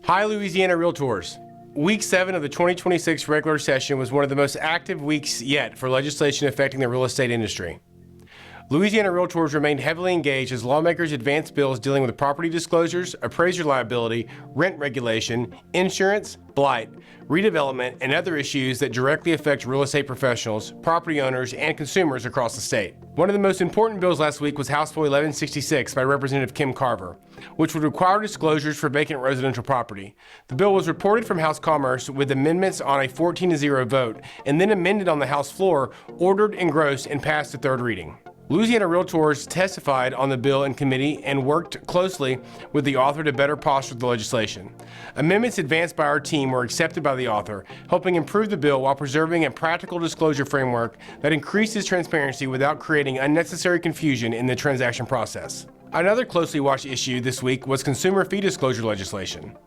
Hi, Louisiana Realtors. Week 7 of the 2026 regular session was one of the most active weeks yet for legislation affecting the real estate industry. Louisiana Realtors remained heavily engaged as lawmakers advanced bills dealing with property disclosures, appraiser liability, rent regulation, insurance, blight, redevelopment, and other issues that directly affect real estate professionals, property owners, and consumers across the state. One of the most important bills last week was House Bill 1166 by Representative Kim Carver, which would require disclosures for vacant residential property. The bill was reported from House Commerce with amendments on a 14-0 vote, and then amended on the House floor, ordered, engrossed, and passed to third reading. Louisiana Realtors testified on the bill in committee and worked closely with the author to better posture the legislation. Amendments advanced by our team were accepted by the author, helping improve the bill while preserving a practical disclosure framework that increases transparency without creating unnecessary confusion in the transaction process. Another closely watched issue this week was consumer fee disclosure legislation.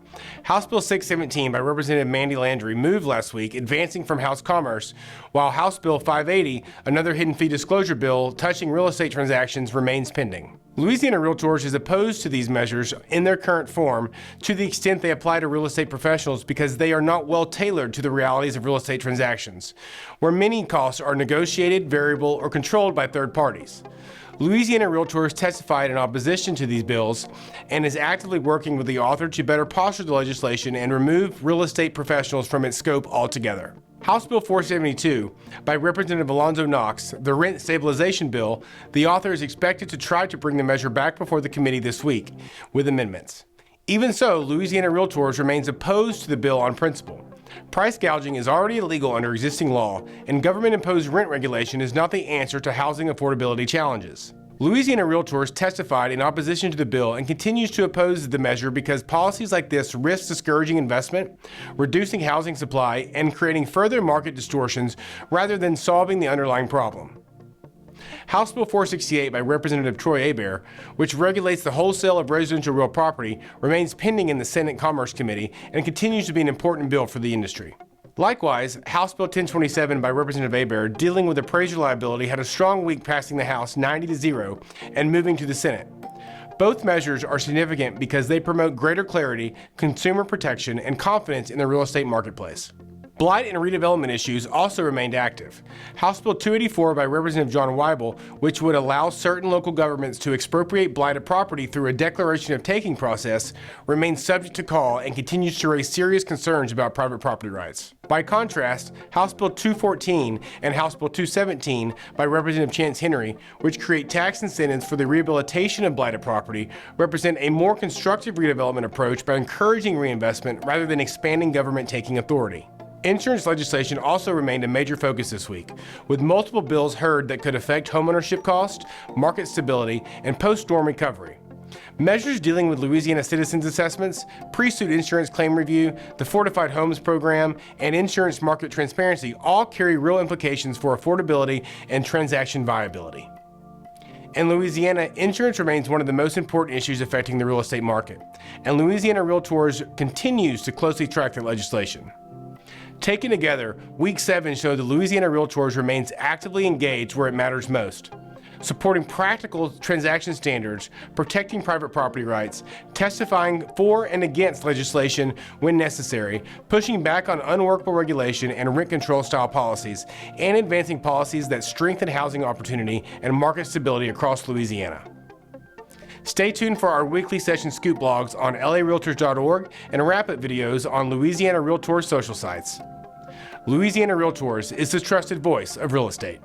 House Bill 617 by Representative Mandy Landry moved last week, advancing from House Commerce, while House Bill 580, another hidden fee disclosure bill touching real estate transactions, remains pending. Louisiana Realtors is opposed to these measures in their current form to the extent they apply to real estate professionals because they are not well tailored to the realities of real estate transactions, where many costs are negotiated, variable, or controlled by third parties. Louisiana Realtors testified in opposition to these bills and is actively working with the author to better posture the legislation and remove real estate professionals from its scope altogether. House Bill 472 by Representative Alonzo Knox, the rent stabilization bill, the author is expected to try to bring the measure back before the committee this week with amendments. Even so, Louisiana Realtors remains opposed to the bill on principle. Price gouging is already illegal under existing law, and government-imposed rent regulation is not the answer to housing affordability challenges. Louisiana Realtors testified in opposition to the bill and continues to oppose the measure because policies like this risk discouraging investment, reducing housing supply, and creating further market distortions rather than solving the underlying problem. House Bill 468 by Representative Troy Hebert, which regulates the wholesale of residential real property, remains pending in the Senate Commerce Committee and continues to be an important bill for the industry. Likewise, House Bill 1027 by Representative Hebert, dealing with appraiser liability, had a strong week passing the House 90-0 and moving to the Senate. Both measures are significant because they promote greater clarity, consumer protection, and confidence in the real estate marketplace. Blight and redevelopment issues also remained active. House Bill 284 by Representative John Weibel, which would allow certain local governments to expropriate blighted property through a declaration of taking process, remains subject to call and continues to raise serious concerns about private property rights. By contrast, House Bill 214 and House Bill 217 by Representative Chance Henry, which create tax incentives for the rehabilitation of blighted property, represent a more constructive redevelopment approach by encouraging reinvestment rather than expanding government taking authority. Insurance legislation also remained a major focus this week, with multiple bills heard that could affect homeownership cost, market stability, and post-storm recovery. Measures dealing with Louisiana citizens assessments, pre-suit insurance claim review, the Fortified Homes Program, and insurance market transparency all carry real implications for affordability and transaction viability. In Louisiana, insurance remains one of the most important issues affecting the real estate market, and Louisiana Realtors continues to closely track the legislation. Taken together, Week 7 showed that Louisiana Realtors remains actively engaged where it matters most, supporting practical transaction standards, protecting private property rights, testifying for and against legislation when necessary, pushing back on unworkable regulation and rent control style policies, and advancing policies that strengthen housing opportunity and market stability across Louisiana. Stay tuned for our weekly session scoop blogs on larealtors.org and wrap-up videos on Louisiana Realtors social sites. Louisiana Realtors is the trusted voice of real estate.